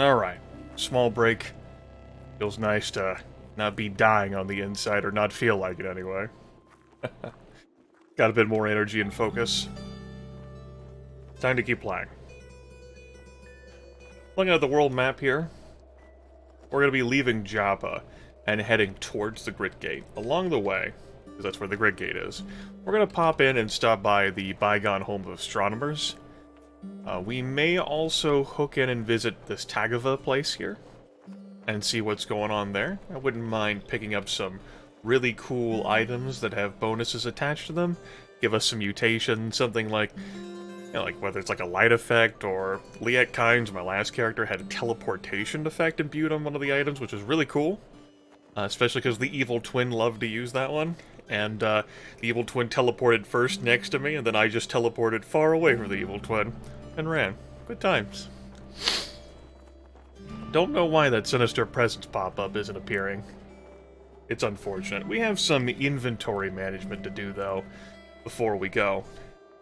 Alright. Small break. Feels nice to not be dying on the inside, or not feel like it anyway. Got a bit more energy and focus. Time to keep playing. Looking at the world map here, we're going to be leaving Joppa and heading towards the Grit Gate. Along the way, because that's where the Grit Gate is, we're going to pop in and stop by the bygone home of astronomers. We may also hook in and visit this Tagava place here and see what's going on there. I wouldn't mind picking up some really cool items that have bonuses attached to them. Give us some mutation, something like, you know, like whether it's like a light effect, or Liet Kynes, my last character, had a teleportation effect imbued on one of the items, which is really cool. Especially because the evil twin loved to use that one. And the evil twin teleported first next to me, and then I just teleported far away from the evil twin and ran. Good times. Don't know why that sinister presence pop-up isn't appearing. It's unfortunate. We have some inventory management to do, though, before we go.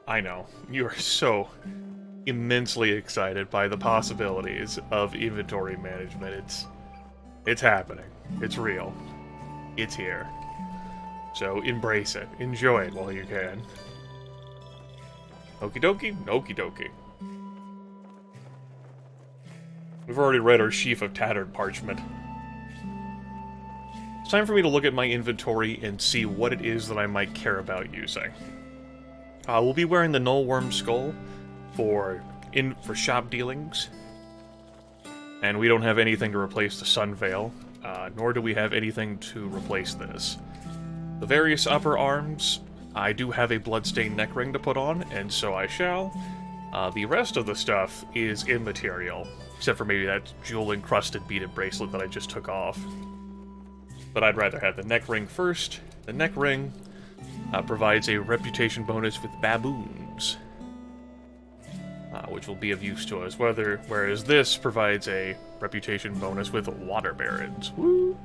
I know, you are so immensely excited by the possibilities of inventory management. It's happening. It's real. It's here. So embrace it. Enjoy it while you can. Okie dokie, okie dokie. We've already read our sheaf of tattered parchment. It's time for me to look at my inventory and see what it is that I might care about using. We'll be wearing the Nullworm Skull for shop dealings. And we don't have anything to replace the Sun Veil, nor do we have anything to replace this. The various upper arms, I do have a bloodstained neck ring to put on, and so I shall. The rest of the stuff is immaterial, except for maybe that jewel-encrusted beaded bracelet that I just took off. But I'd rather have the neck ring first. The neck ring provides a reputation bonus with baboons, which will be of use to us, whereas this provides a reputation bonus with water barons. Woo!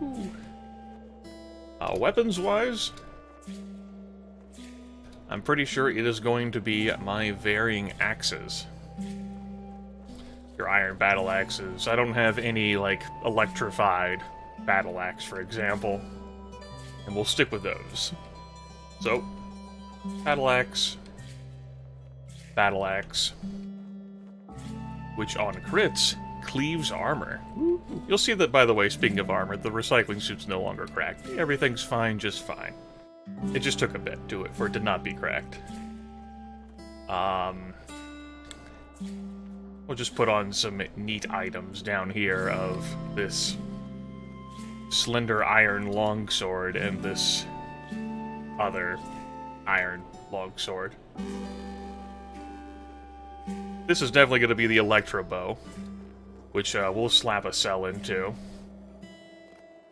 Weapons-wise, I'm pretty sure it is going to be my varying axes. Your iron battle axes. I don't have any, like, electrified battle axe, for example, and we'll stick with those. So, battle axe, which on crits cleaves armor. Woo. You'll see that, by the way, speaking of armor, the recycling suit's no longer cracked. Everything's fine, just fine. It just took a bit for it to not be cracked. We'll just put on some neat items down here of this slender iron longsword and this other iron longsword. This is definitely going to be the Electro Bow, which we'll slap a cell into.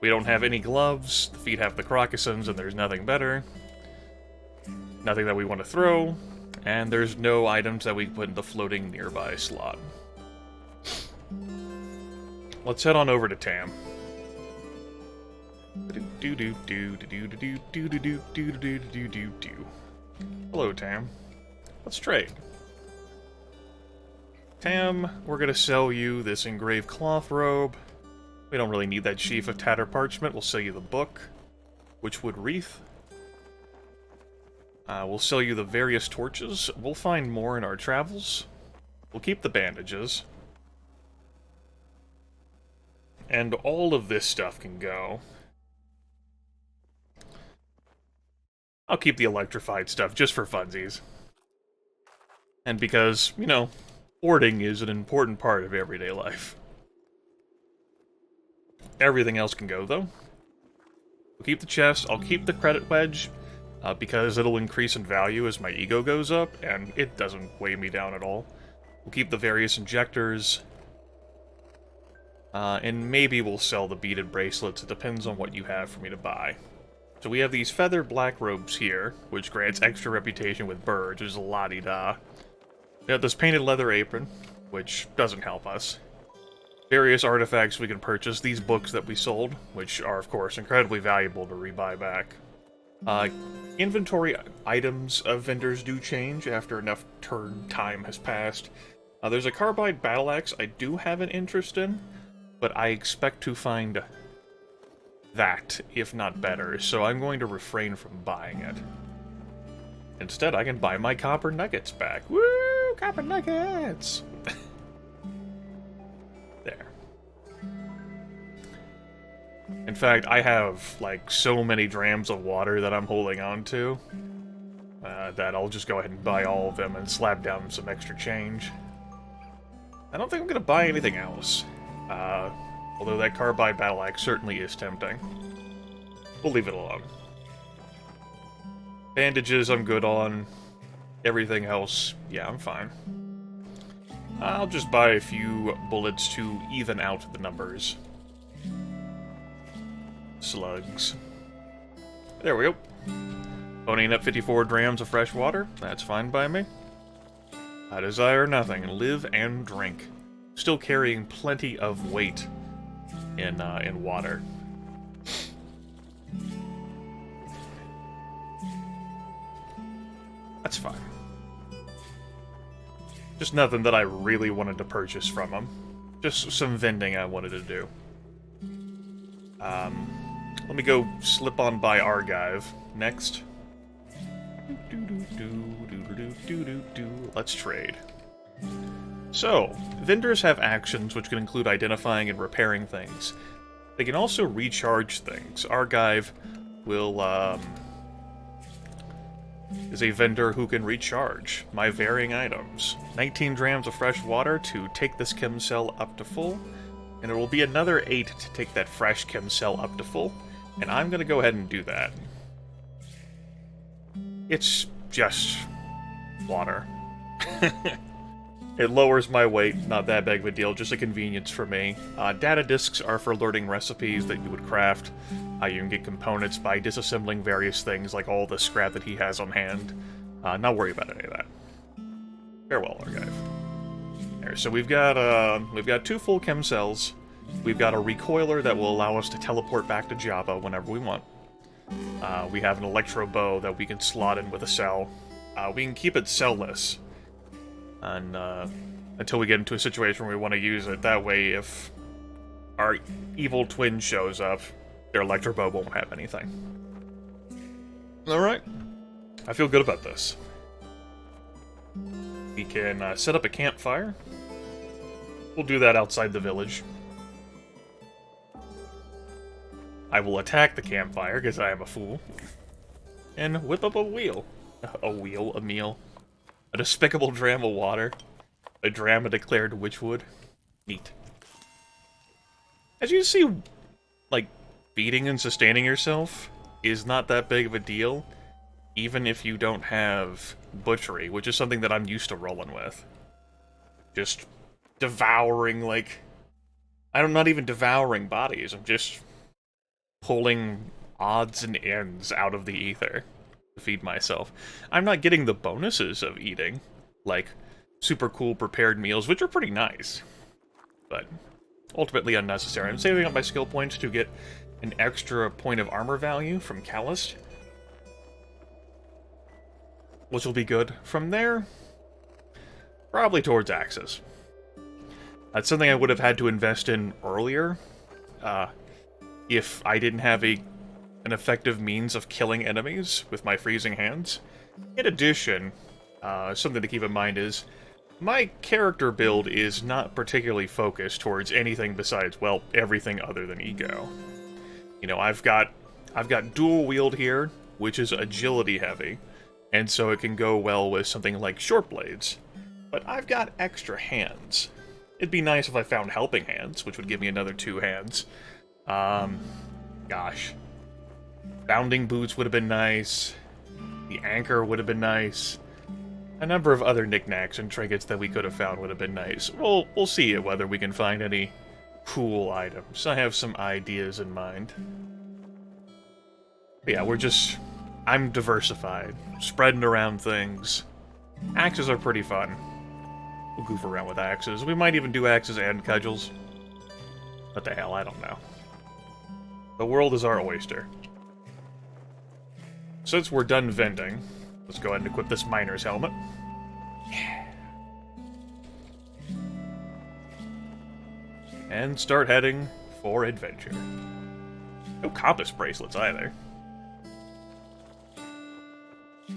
We don't have any gloves, the feet have the crocussins, and there's nothing better. Nothing that we want to throw, and there's no items that we can put in the floating nearby slot. Let's head on over to Tam. Hello, Tam. Let's trade. Tam, we're gonna sell you this engraved cloth robe. We don't really need that sheaf of tattered parchment. We'll sell you the book, Witchwood Wreath. We'll sell you the various torches. We'll find more in our travels. We'll keep the bandages. And all of this stuff can go. I'll keep the electrified stuff just for funsies. And because, you know, hoarding is an important part of everyday life. Everything else can go, though. We'll keep the chest. I'll keep the credit wedge, because it'll increase in value as my ego goes up, and it doesn't weigh me down at all. We'll keep the various injectors, and maybe we'll sell the beaded bracelets. It depends on what you have for me to buy. So we have these feather black robes here, which grants extra reputation with birds, which is a la-di-da. We have this painted leather apron, which doesn't help us. Various artifacts we can purchase, these books that we sold, which are, of course, incredibly valuable to rebuy back. Inventory items of vendors do change after enough turn time has passed. There's a carbide battle axe I do have an interest in, but I expect to find that, if not better, so I'm going to refrain from buying it. Instead, I can buy my copper nuggets back. Woo! Copper nuggets! There. In fact, I have, like, so many drams of water that I'm holding on to that I'll just go ahead and buy all of them and slap down some extra change. I don't think I'm going to buy anything else. Although that carbide battle axe certainly is tempting. We'll leave it alone. Bandages I'm good on. Everything else, yeah, I'm fine. I'll just buy a few bullets to even out the numbers. Slugs. There we go. Ponying up 54 drams of fresh water. That's fine by me. I desire nothing. Live and drink. Still carrying plenty of weight in water. That's fine. Just nothing that I really wanted to purchase from him. Just some vending I wanted to do. Let me go slip on by Argive next. Let's trade. So, vendors have actions which can include identifying and repairing things. They can also recharge things. Argive will, is a vendor who can recharge my varying items. 19 drams of fresh water to take this chem cell up to full, and it will be another 8 to take that fresh chem cell up to full, and I'm going to go ahead and do that. It's just water. It lowers my weight, not that big of a deal, just a convenience for me. Data disks are for learning recipes that you would craft. You can get components by disassembling various things, like all the scrap that he has on hand. Not worry about any of that. Farewell, Argive. There, so we've got 2 full chem cells. We've got a recoiler that will allow us to teleport back to Java whenever we want. We have an electro bow that we can slot in with a cell. We can keep it cell-less. And, until we get into a situation where we want to use it. That way, if our evil twin shows up, their electro bow won't have anything. Alright. I feel good about this. We can set up a campfire. We'll do that outside the village. I will attack the campfire, because I am a fool. And whip up a wheel. A wheel, a meal. A despicable dram of water. A dram of declared witchwood. Neat. As you see, like, feeding and sustaining yourself is not that big of a deal, even if you don't have butchery, which is something that I'm used to rolling with. Just devouring, like... I'm not even devouring bodies, I'm just pulling odds and ends out of the ether to feed myself. I'm not getting the bonuses of eating, like super cool prepared meals, which are pretty nice, but ultimately unnecessary. I'm saving up my skill points to get an extra point of armor value from Calloused, which will be good. From there, probably towards axes. That's something I would have had to invest in earlier, if I didn't have an effective means of killing enemies with my freezing hands. In addition, something to keep in mind is, my character build is not particularly focused towards anything besides, well, everything other than ego. You know, I've got dual wield here, which is agility heavy, and so it can go well with something like short blades. But I've got extra hands. It'd be nice if I found helping hands, which would give me another 2 hands. Gosh. Bounding boots would have been nice. The anchor would have been nice. A number of other knickknacks and trinkets that we could have found would have been nice. We'll see whether we can find any cool items. I have some ideas in mind. But yeah, I'm diversified. Spreading around things. Axes are pretty fun. We'll goof around with axes. We might even do axes and cudgels. What the hell, I don't know. The world is our oyster. Since we're done vending, let's go ahead and equip this miner's helmet. Yeah. and start heading for adventure. No compass bracelets either.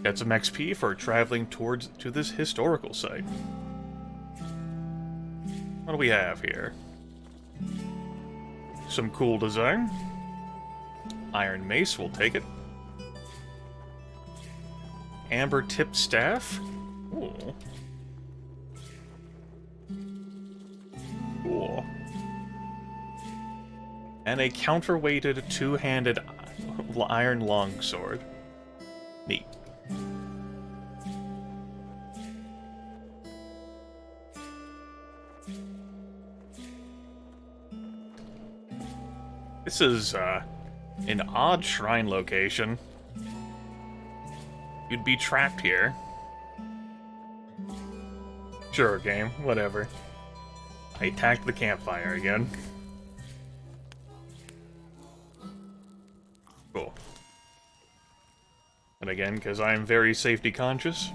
Get some XP for traveling to this historical site. What do we have here? Some cool design. Iron mace, we'll take it. Amber tipped staff. Ooh. Cool. And a counterweighted two-handed iron longsword. Neat. This is, an odd shrine location. You'd be trapped here. Sure, game. Whatever. I attacked the campfire again. Cool. And again, because I am very safety conscious,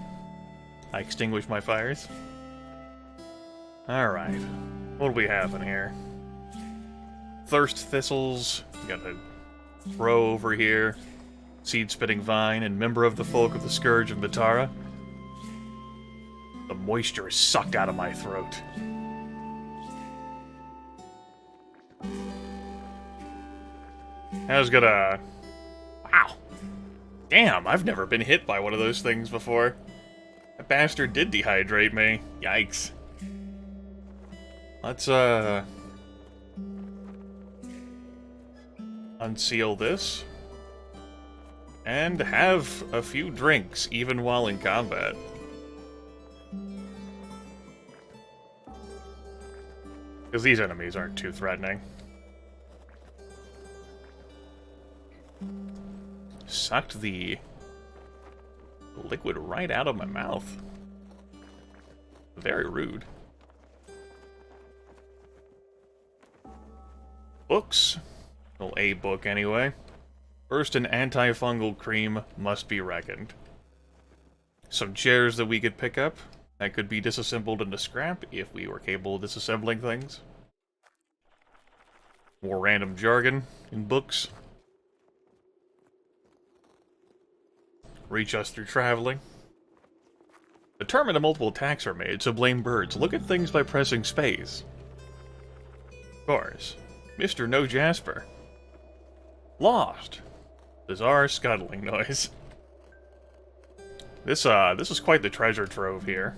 I extinguish my fires. Alright. What do we have in here? Thirst thistles. We got a crow over here. Seed-spitting vine, and member of the folk of the Scourge of Mitara. The moisture is sucked out of my throat. I was gonna... Wow. Damn, I've never been hit by one of those things before. That bastard did dehydrate me. Yikes. Let's, unseal this. And have a few drinks, even while in combat. Because these enemies aren't too threatening. Sucked the liquid right out of my mouth. Very rude. Books. Well, a book anyway. First, an antifungal cream must be reckoned. Some chairs that we could pick up that could be disassembled into scrap if we were capable of disassembling things. More random jargon in books. Reach us through traveling. Determine that multiple attacks are made, so blame birds. Look at things by pressing space. Of course. Mr. No Jasper. Lost. Bizarre scuttling noise. This is quite the treasure trove here.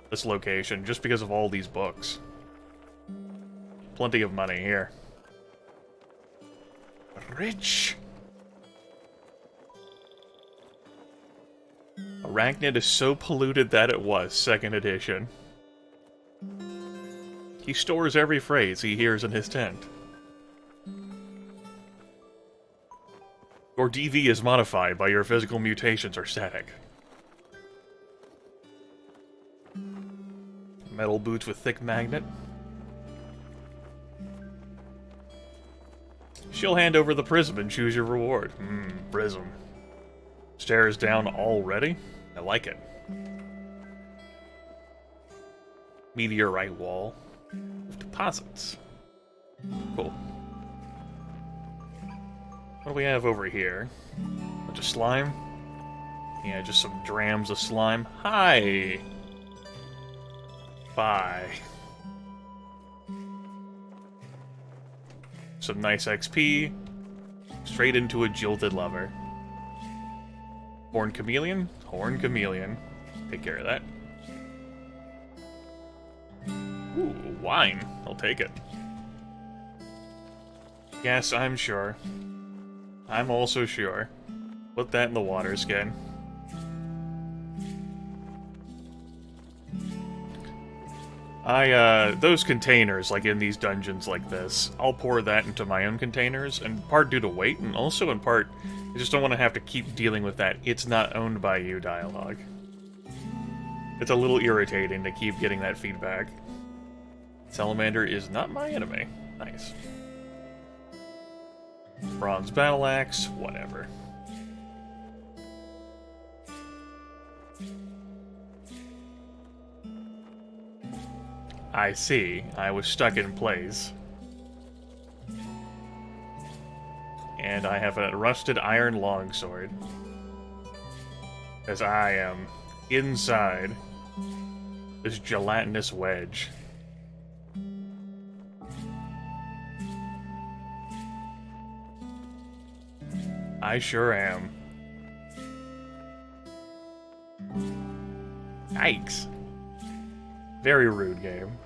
This location, just because of all these books. Plenty of money here. Rich. Arachnid is so polluted that it was 2nd edition. He stores every phrase he hears in his tent. Your DV is modified by your physical mutations or static. Metal boots with thick magnet. She'll hand over the prism and choose your reward. Prism. Stairs down already? I like it. Meteorite wall. With deposits. Cool. What do we have over here? Bunch of slime? Yeah, just some drams of slime. Hi! Bye. Some nice XP. Straight into a jilted lover. Horn chameleon? Horn chameleon. Take care of that. Ooh, wine. I'll take it. Yes, I'm sure. I'm also sure. Put that in the water skin. Those containers, like in these dungeons like this, I'll pour that into my own containers, in part due to weight, and also in part, I just don't want to have to keep dealing with that "it's not owned by you" dialogue. It's a little irritating to keep getting that feedback. Salamander is not my enemy. Nice. Bronze battle axe, whatever. I see. I was stuck in place. And I have a rusted iron longsword. As I am inside this gelatinous wedge. I sure am. Yikes. Very rude game.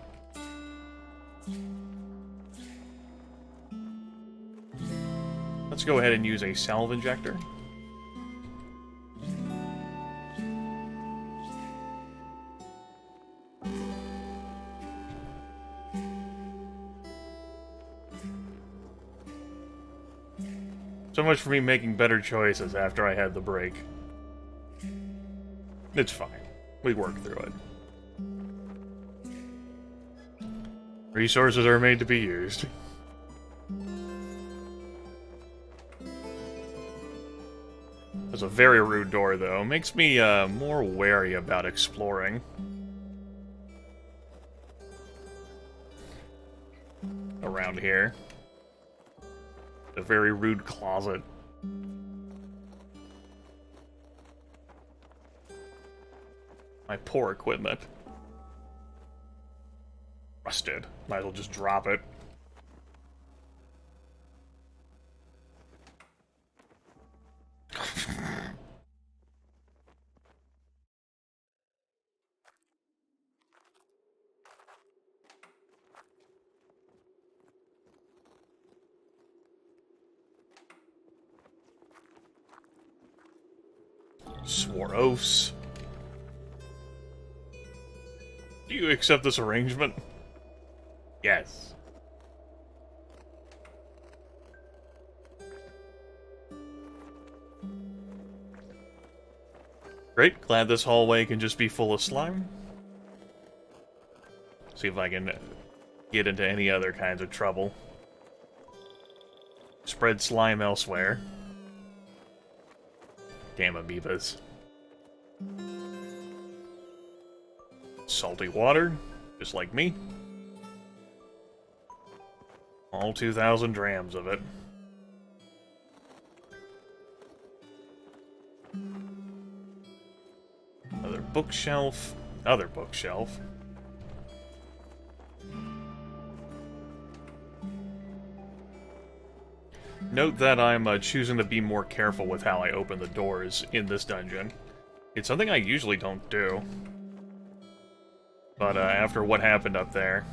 Let's go ahead and use a salve injector. So much for me making better choices after I had the break. It's fine. We work through it. Resources are made to be used. That's a very rude door, though. Makes me more wary about exploring. Around here. A very rude closet. My poor equipment. Rusted. Might as well just drop it. Swore oaths. Do you accept this arrangement? Yes. Great, glad this hallway can just be full of slime. See if I can get into any other kinds of trouble. Spread slime elsewhere. Damn amoebas. Salty water, just like me. All 2,000 drams of it. Another bookshelf. Another bookshelf. Note that I'm choosing to be more careful with how I open the doors in this dungeon. It's something I usually don't do. But after what happened up there,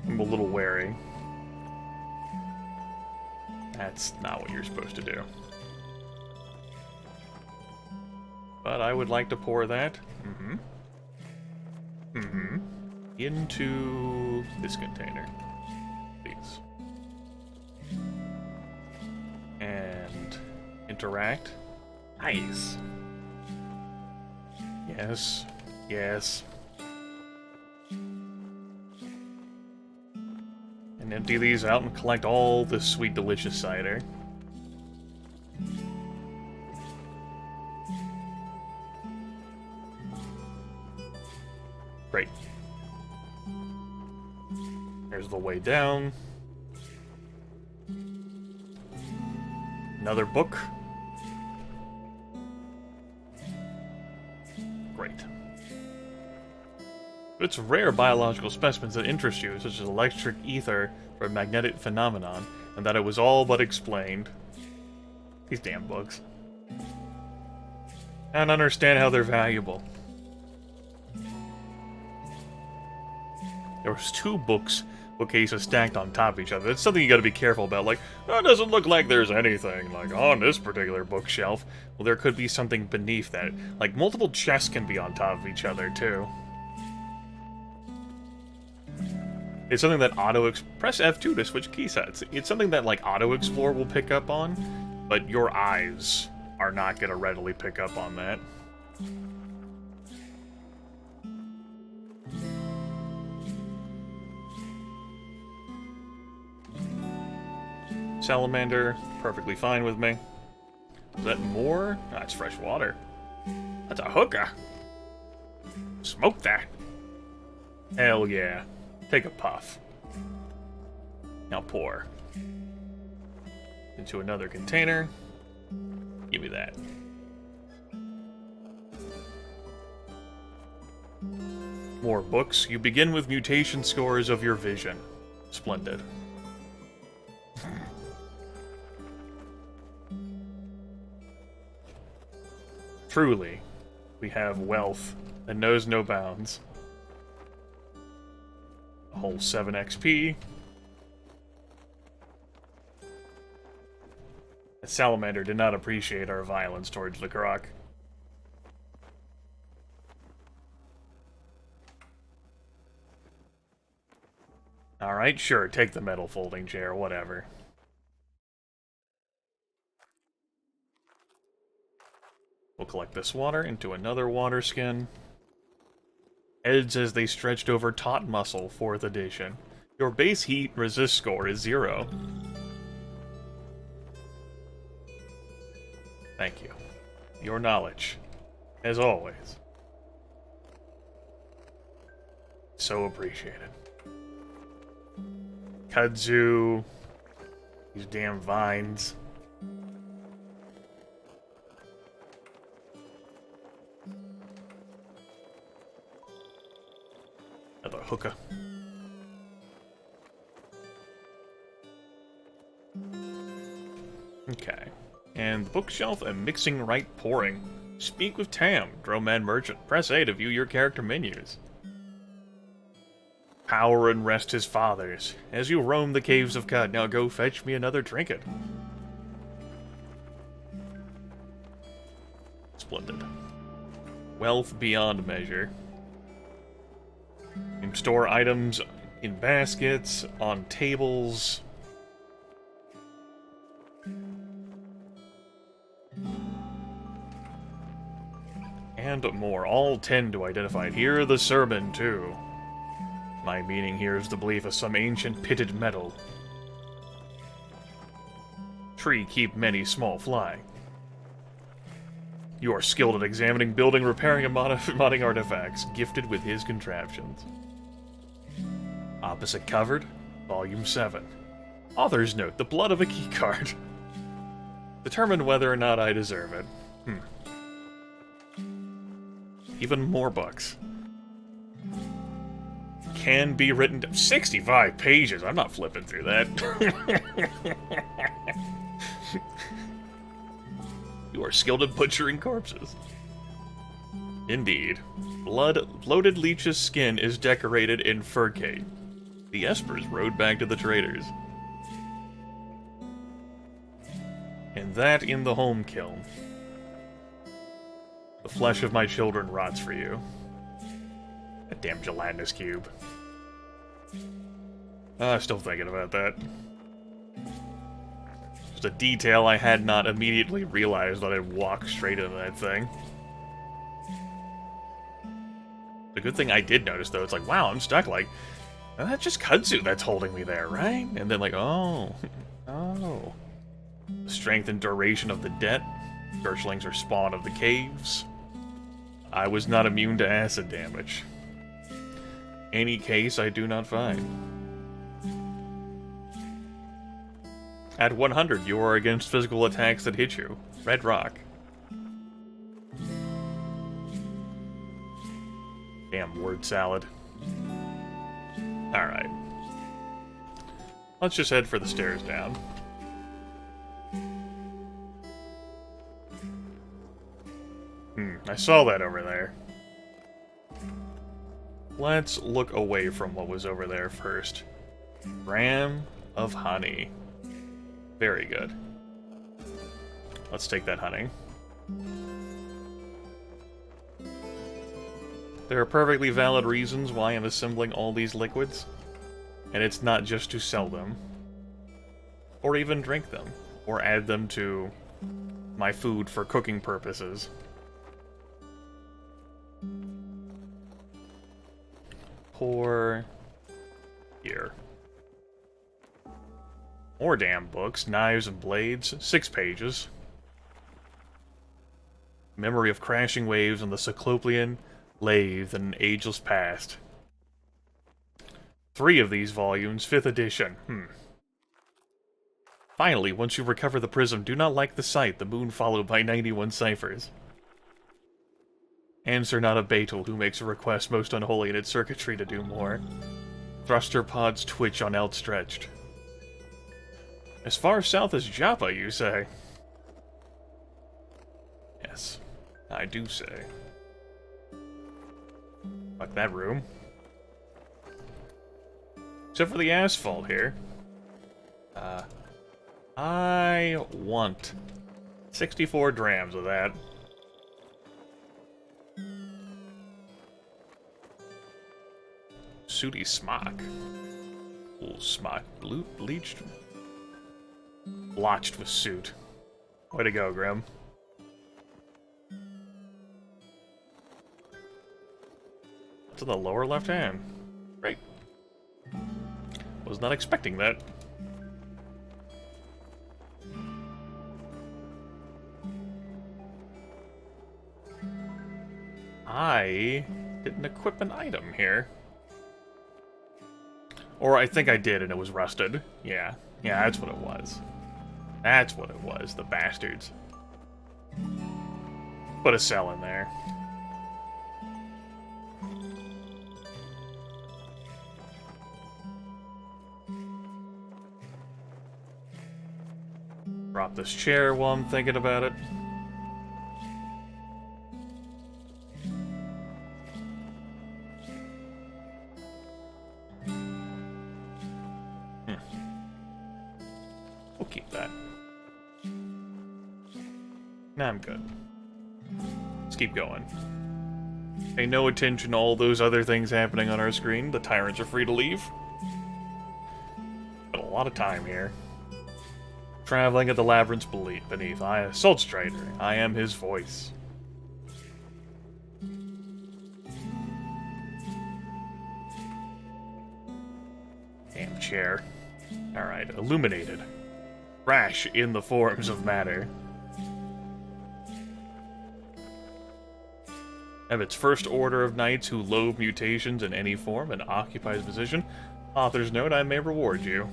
I'm a little wary. That's not what you're supposed to do. But I would like to pour that. Into this container. Please. And interact. Nice. Yes. Yes. And empty these out and collect all this sweet, delicious cider. Great. There's the way down. Another book. Great. But it's rare biological specimens that interest you, such as electric ether or magnetic phenomenon, and that it was all but explained. These damn books. I don't understand how they're valuable. There was 2 bookcases stacked on top of each other. It's something you gotta be careful about. Like, oh, it doesn't look like there's anything, like, on this particular bookshelf. Well, there could be something beneath that. Like, multiple chests can be on top of each other, too. It's something that press F2 to switch key sets. It's something that, like, auto-explore will pick up on, but your eyes are not gonna readily pick up on that. Salamander, perfectly fine with me. Is that more? That's fresh water. That's a hookah. Smoke that. Hell yeah. Take a puff. Now pour. Into another container. Give me that. More books. You begin with mutation scores of your vision. Splendid. Truly, we have wealth that knows no bounds. A whole 7 XP. The salamander did not appreciate our violence towards the croc. Alright, sure, take the metal folding chair, whatever. We'll collect this water into another water skin. Heads as they stretched over taut muscle, 4th edition. Your base heat resist score is 0. Thank you. Your knowledge, as always. So appreciated. Kudzu. These damn vines. Another hookah. Okay. And the bookshelf and mixing right pouring. Speak with Tam, Dromad Merchant. Press A to view your character menus. Power and rest his fathers. As you roam the caves of Cud, now go fetch me another trinket. Splendid. Wealth beyond measure. You can store items in baskets, on tables. And more. All tend to identify. Hear the sermon, too. My meaning here is the belief of some ancient pitted metal. Tree keep many small fly. You are skilled at examining, building, repairing, and modding artifacts, gifted with his contraptions. Opposite covered, Volume 7. Author's note, the blood of a keycard. Determine whether or not I deserve it. Even more books. Can be written to 65 pages. I'm not flipping through that. You are skilled at butchering corpses. Indeed. Bloated leech's skin is decorated in furcate. The espers rode back to the traders. And that in the home kiln. The flesh of my children rots for you. That damn gelatinous cube. Still thinking about that. Just a detail I had not immediately realized that I'd walk straight into that thing. The good thing I did notice, though, it's like, wow, I'm stuck, like, that's just kudzu that's holding me there, right? And then, like, oh. The strength and duration of the debt. Searchlings are spawn of the caves. I was not immune to acid damage. Any case I do not find. At 100, you are against physical attacks that hit you. Red rock. Damn word salad. Alright. Let's just head for the stairs down. I saw that over there. Let's look away from what was over there first. Ram of honey. Very good. Let's take that honey. There are perfectly valid reasons why I'm assembling all these liquids, and it's not just to sell them, or even drink them, or add them to my food for cooking purposes. Pour here. More damn books, knives and blades, 6 pages. Memory of crashing waves on the Cyclopean lathe in an ageless past. 3 of these volumes, 5th edition. Finally, once you recover the prism, do not like the sight, the moon followed by 91 ciphers. Answer not a Beetle who makes a request most unholy in its circuitry to do more. Thruster pods twitch on outstretched. As far south as Joppa, you say? Yes, I do say. Fuck that room. Except for the asphalt here. I want 64 drams of that. Sooty smock. Ooh, smock. Bleached? Blotched with soot. Way to go, Grim. It's in the lower left hand. Great. Was not expecting that. I didn't equip an item here. Or I think I did and it was rusted. Yeah, that's what it was. That's what it was, the bastards. Put a cell in there. Drop this chair while I'm thinking about it. We'll keep that. Nah, I'm good. Let's keep going. Pay no attention to all those other things happening on our screen. The tyrants are free to leave. Got a lot of time here. Traveling at the labyrinths beneath. I, Salt Strider. I am his voice. Damn chair. Alright, illuminated. Crash in the forms of matter. Of its first order of knights who loathe mutations in any form and occupy his position. Author's note, I may reward you.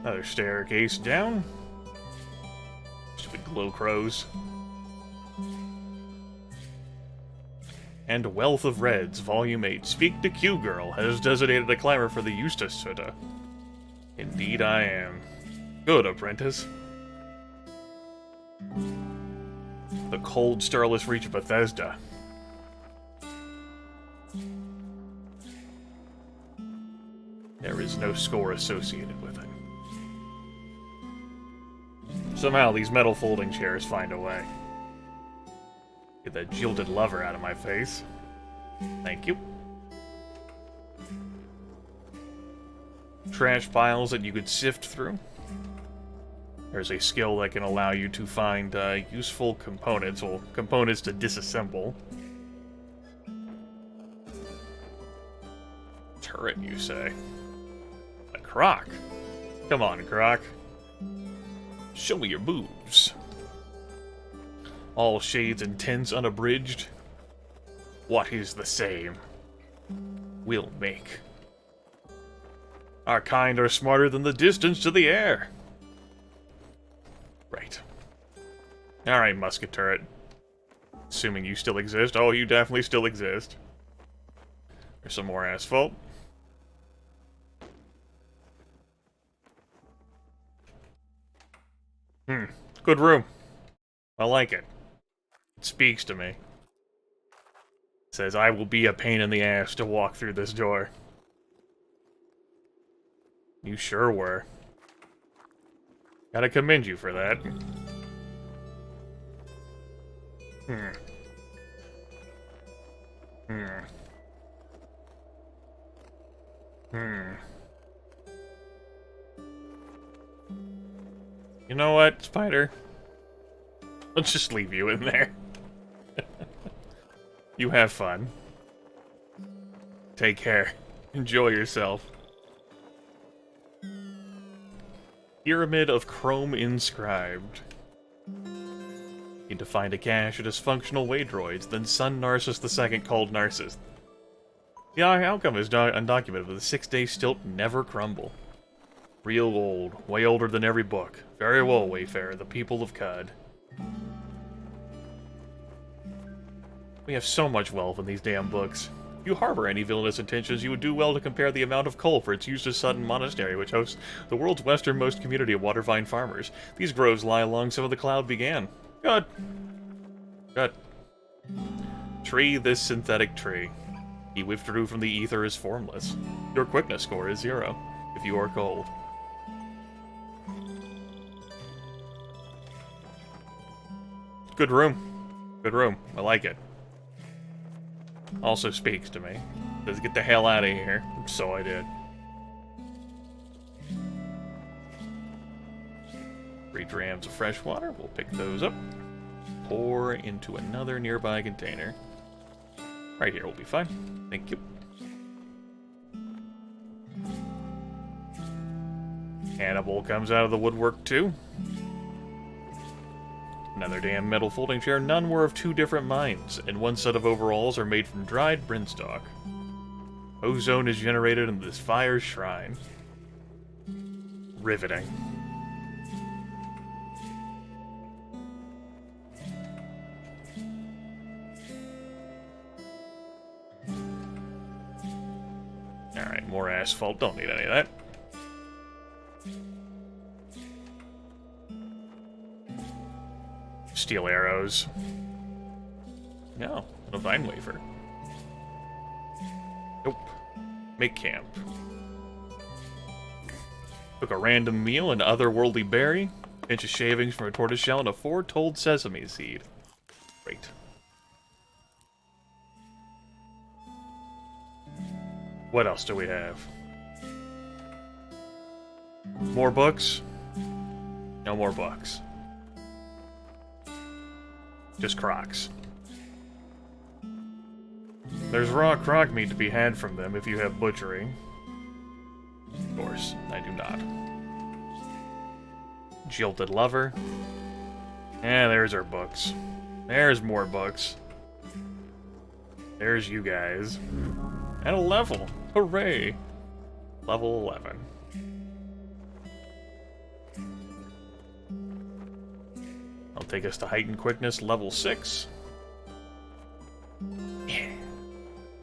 Another staircase down. Stupid glow crows. And Wealth of Reds, Volume 8. Speak to Q-Girl has designated a climber for the Eustace Sutta. Indeed I am. Good, apprentice. The cold, starless reach of Bethesda. There is no score associated with it. Somehow these metal folding chairs find a way. Get that jilted lover out of my face. Thank you. Trash piles that you could sift through. There's a skill that can allow you to find useful components, well, components to disassemble. Turret, you say? A croc? Come on, croc. Show me your moves. All shades and tints unabridged. What is the same? We'll make. Our kind are smarter than the distance to the air. Right. Alright, musket turret. Assuming you still exist. Oh, you definitely still exist. There's some more asphalt. Good room. I like it. It speaks to me. It says, I will be a pain in the ass to walk through this door. You sure were. Gotta commend you for that. You know what, Spider? Let's just leave you in there. You have fun. Take care. Enjoy yourself. Pyramid of Chrome inscribed. looking to find a cache of dysfunctional way droids than son Narcissus II called Narcissus. The outcome is undocumented, but the 6-day stilt never crumble. Real old, way older than every book. Very well, Wayfarer, the people of Cud. We have so much wealth in these damn books. If you harbor any villainous intentions, you would do well to compare the amount of coal for its use as Sudden Monastery, which hosts the world's westernmost community of watervine farmers. These groves lie along some of the cloud began. Good. Good. Tree this synthetic tree. He withdrew from the ether is formless. Your quickness score is 0, if you are cold. Good room. Good room. I like it. Also speaks to me. Says, get the hell out of here. So I did. 3 drams of fresh water. We'll pick those up. Pour into another nearby container. Right here will be fine. Thank you. Hannibal comes out of the woodwork too. Another damn metal folding chair. None were of 2 different minds, and 1 set of overalls are made from dried brinstock. Ozone is generated in this fire's shrine. Riveting. Alright, more asphalt. Don't need any of that. Steel arrows. No, a vine wafer. Nope. Make camp. Took a random meal, an otherworldly berry, pinch of shavings from a tortoiseshell, and a 4-told sesame seed. Great. What else do we have? More books? No more books. Just crocs. There's raw croc meat to be had from them if you have butchery. Of course, I do not. Jilted lover. There's our books. There's more books. There's you guys. And a level. Hooray! Level 11. I'll take us to heightened quickness, level 6. Yeah.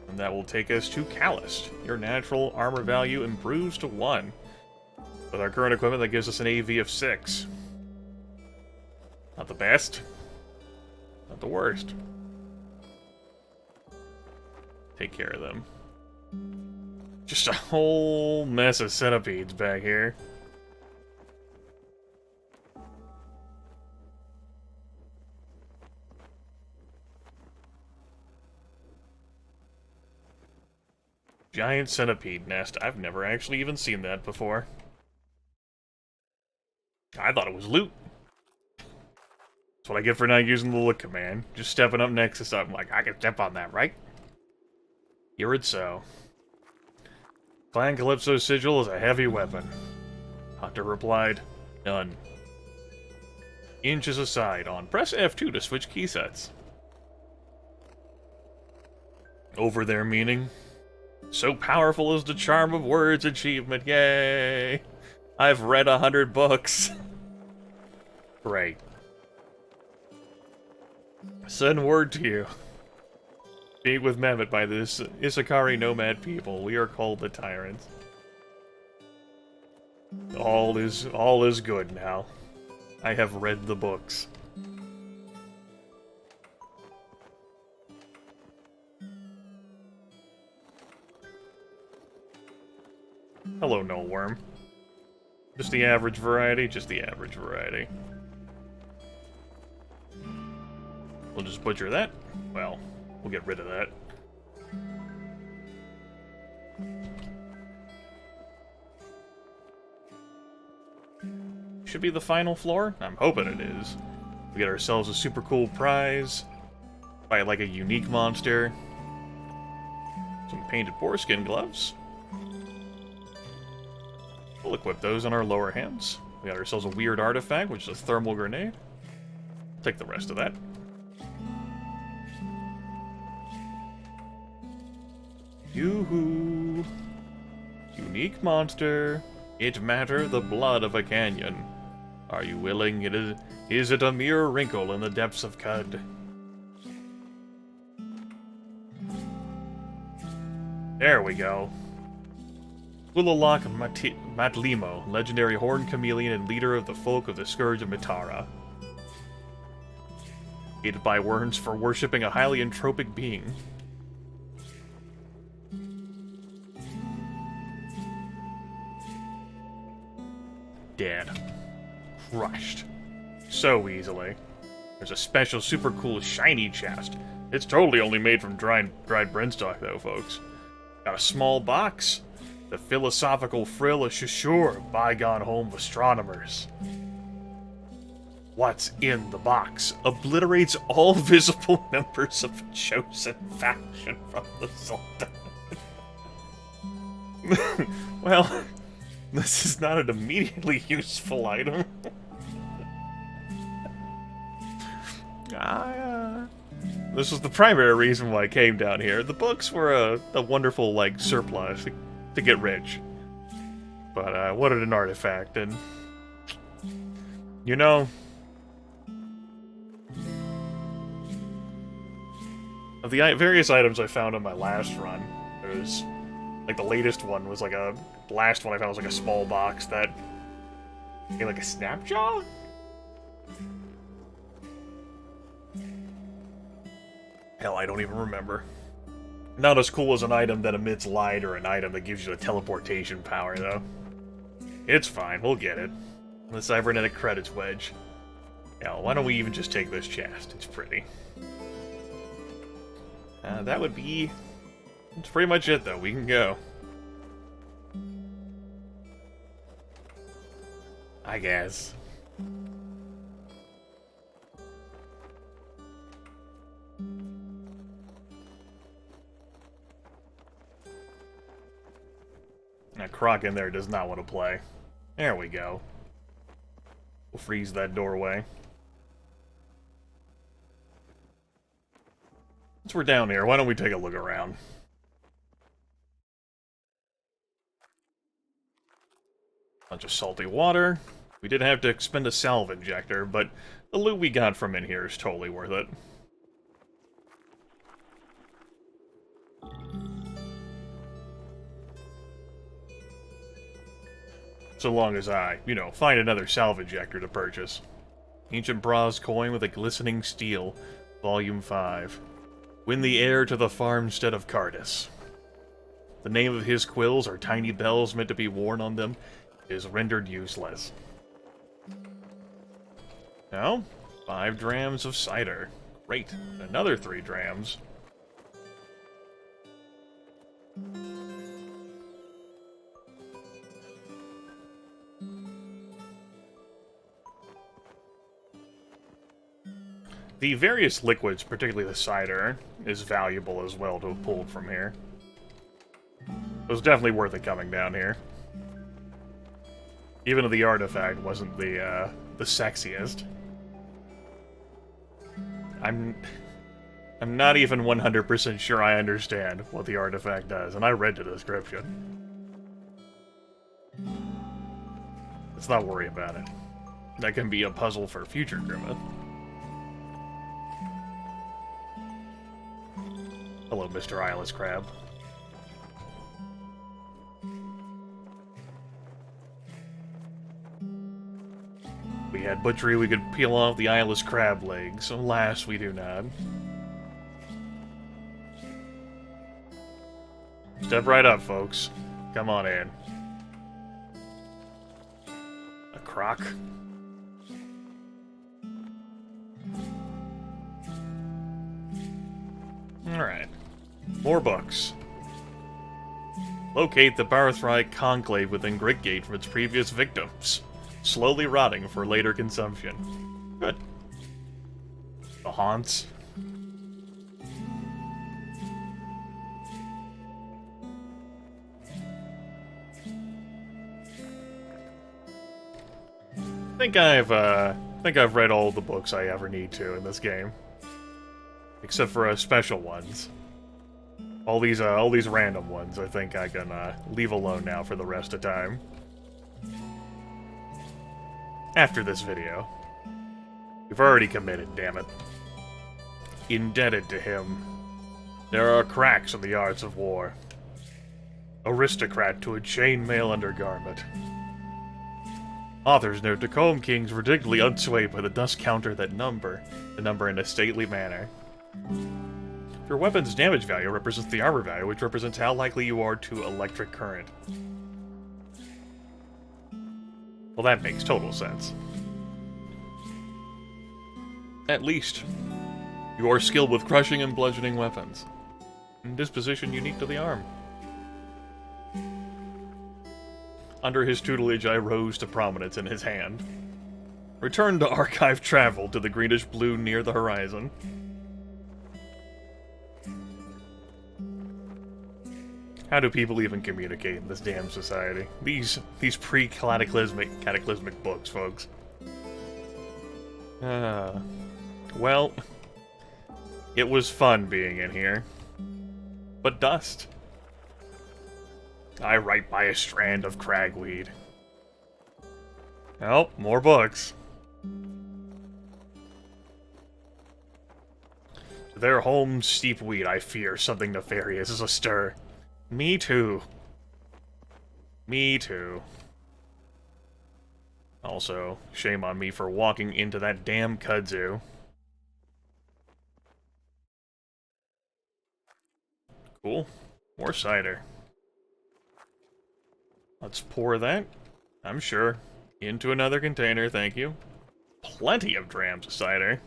And that will take us to Calloused. Your natural armor value improves to 1. With our current equipment, that gives us an AV of 6. Not the best. Not the worst. Take care of them. Just a whole mess of centipedes back here. Giant centipede nest. I've never actually even seen that before. I thought it was loot. That's what I get for not using the look command. Just stepping up next to something like, I can step on that, right? Hear it so. Clan Calypso's sigil is a heavy weapon. Hunter replied, none. Inches aside on. Press F2 to switch key sets. Over their meaning. So powerful is the charm of words achievement, yay! I've read 100 books. Great. Send word to you. Meet with Mehmet by this Isakari nomad people. We are called the Tyrants. All is good now. I have read the books. Hello, no worm. Just the average variety, just the average variety. We'll just butcher that. Well, we'll get rid of that. Should be the final floor? I'm hoping it is. We get ourselves a super cool prize. Buy like a unique monster. Some painted boarskin gloves. We'll equip those on our lower hands. We got ourselves a weird artifact, which is a thermal grenade. Take the rest of that. Yoo-hoo! Unique monster. It matter the blood of a canyon. Are you willing? Is it a mere wrinkle in the depths of Cud? There we go. Ulalak Matlimo, legendary horned chameleon and leader of the folk of the Scourge of Mitara. Hated by worms for worshipping a highly entropic being. Dead. Crushed. So easily. There's a special super cool shiny chest. It's totally only made from dried brenstock though, folks. Got a small box. The philosophical frill of Shushur, bygone home of astronomers. What's in the box obliterates all visible members of a chosen faction from the Sultan. Well, this is not an immediately useful item. This was the primary reason why I came down here. The books were a wonderful, like, surplus to get rich. But I wanted an artifact, and... you know... of the various items I found on my last run, there's... like, the latest one was like a... the last one I found was like a small box that... hey, like a snapjaw? Hell, I don't even remember. Not as cool as an item that emits light or an item that gives you the teleportation power, though. It's fine, we'll get it. The cybernetic credits wedge. Hell, why don't we even just take this chest? It's pretty. That would be... that's pretty much it, though. We can go. I guess. That croc in there does not want to play. There we go. We'll freeze that doorway. Since we're down here, why don't we take a look around? Bunch of salty water. We did have to expend a salve injector, but the loot we got from in here is totally worth it. So long as I, you know, find another salve injector to purchase. Ancient bronze coin with a glistening steel, Volume 5. Win the heir to the farmstead of Cardis. The name of his quills are tiny bells meant to be worn on them. It is rendered useless. Now, 5 drams of cider. Great. Another 3 drams. The various liquids, particularly the cider, is valuable as well to have pulled from here. It was definitely worth it coming down here. Even if the artifact wasn't the sexiest. I'm not even 100% sure I understand what the artifact does, and I read the description. Let's not worry about it. That can be a puzzle for future Grimith. Hello, Mr. Eyeless Crab. We had butchery, we could peel off the eyeless crab legs. Alas, we do not. Step right up, folks. Come on in. A croc? Alright. More books. Locate the Barthrite conclave within Gritgate from its previous victims. Slowly rotting for later consumption. Good. The haunts. I think I've think I've read all the books I ever need to in this game. Except for special ones. All these random ones, I think I can leave alone now for the rest of time. After this video. We've already committed, damn it. Indebted to him. There are cracks in the arts of war. Aristocrat to a chainmail undergarment. Authors note the Comb Kings ridiculously unswayed by the dust counter that number in a stately manner. Your weapon's damage value represents the armor value, which represents how likely you are to electric current. Well, that makes total sense. At least, you are skilled with crushing and bludgeoning weapons. Disposition unique to the arm. Under his tutelage, I rose to prominence in his hand. Return to archive travel to the greenish blue near the horizon. How do people even communicate in this damn society? These cataclysmic books, folks. Well, it was fun being in here. But dust. I write by a strand of cragweed. Oh, more books. To their home steep weed, I fear something nefarious is astir. Me too. Me too. Also, shame on me for walking into that damn kudzu. Cool. More cider. Let's pour that, I'm sure, into another container, thank you. Plenty of drams of cider.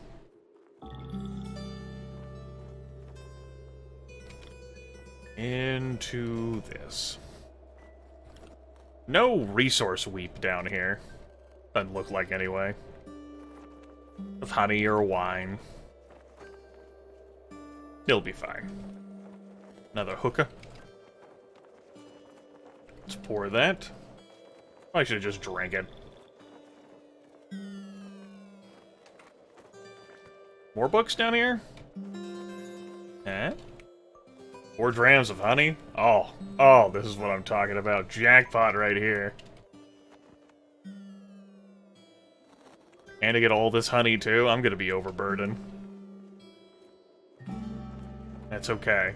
Into this. No resource weep down here. Doesn't look like anyway. With honey or wine. It'll be fine. Another hookah. Let's pour that. I should have just drank it. More books down here? Eh? 4 drams of honey? Oh, this is what I'm talking about. Jackpot right here. And to get all this honey, too? I'm gonna be overburdened. That's okay.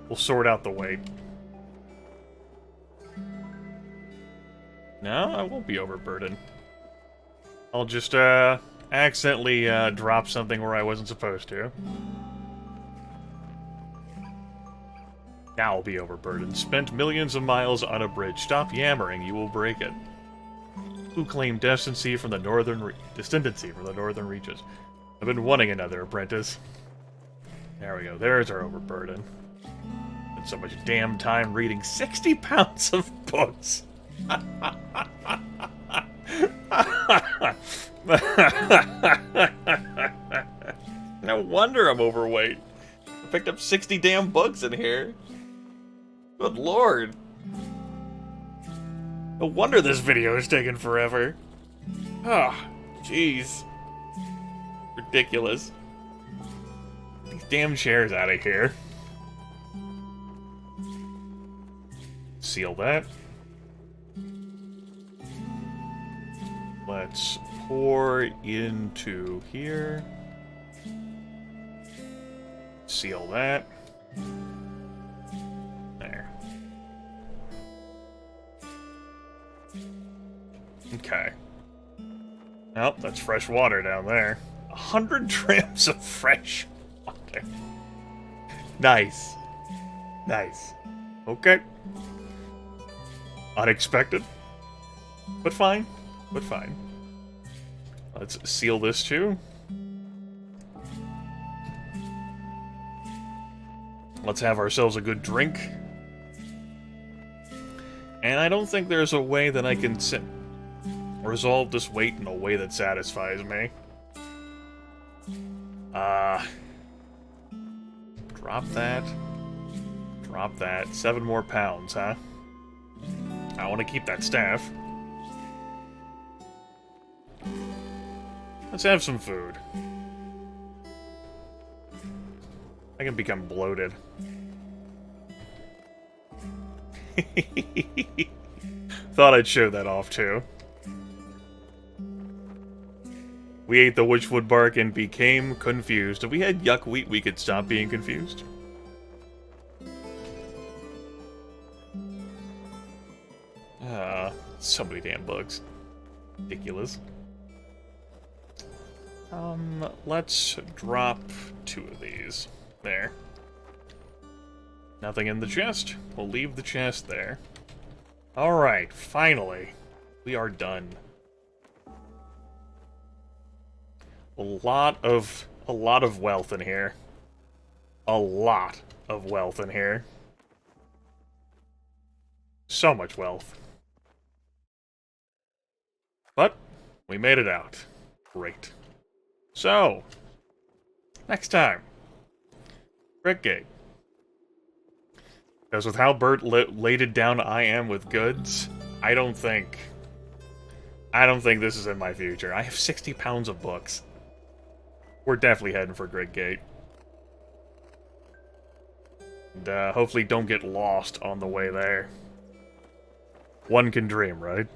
We'll sort out the weight. No, I won't be overburdened. I'll just, accidentally, drop something where I wasn't supposed to. Now I'll be overburdened. Spent millions of miles on a bridge. Stop yammering, you will break it. Who claimed descendancy from the northern reaches? I've been wanting another apprentice. There we go. There's our overburden. Spent so much damn time reading 60 pounds of books. No wonder I'm overweight. I picked up 60 damn books in here. Good lord. No wonder this video is taking forever. Ah, jeez. Ridiculous. Get these damn chairs out of here. Seal that. Let's pour into here. Seal that. There. Okay. Oh, that's fresh water down there. 100 drams of fresh water. Nice. Nice. Okay. Unexpected. But fine. But fine. Let's seal this too. Let's have ourselves a good drink. And I don't think there's a way that I can resolve this weight in a way that satisfies me. Drop that. Drop that. 7 more pounds, huh? I want to keep that staff. Let's have some food. I can become bloated. Thought I'd show that off, too. We ate the witchwood bark and became confused. If we had yuck wheat, we could stop being confused. So many damn bugs. Ridiculous. Let's drop 2 of these. There. Nothing in the chest. We'll leave the chest there. Alright, finally. We are done. A lot of wealth in here. A lot of wealth in here. So much wealth. But, we made it out. Great. So, next time. Brickgate. Because with how laid down I am with goods, I don't think this is in my future. I have 60 pounds of books. We're definitely heading for Gridgate. And hopefully don't get lost on the way there. One can dream, right?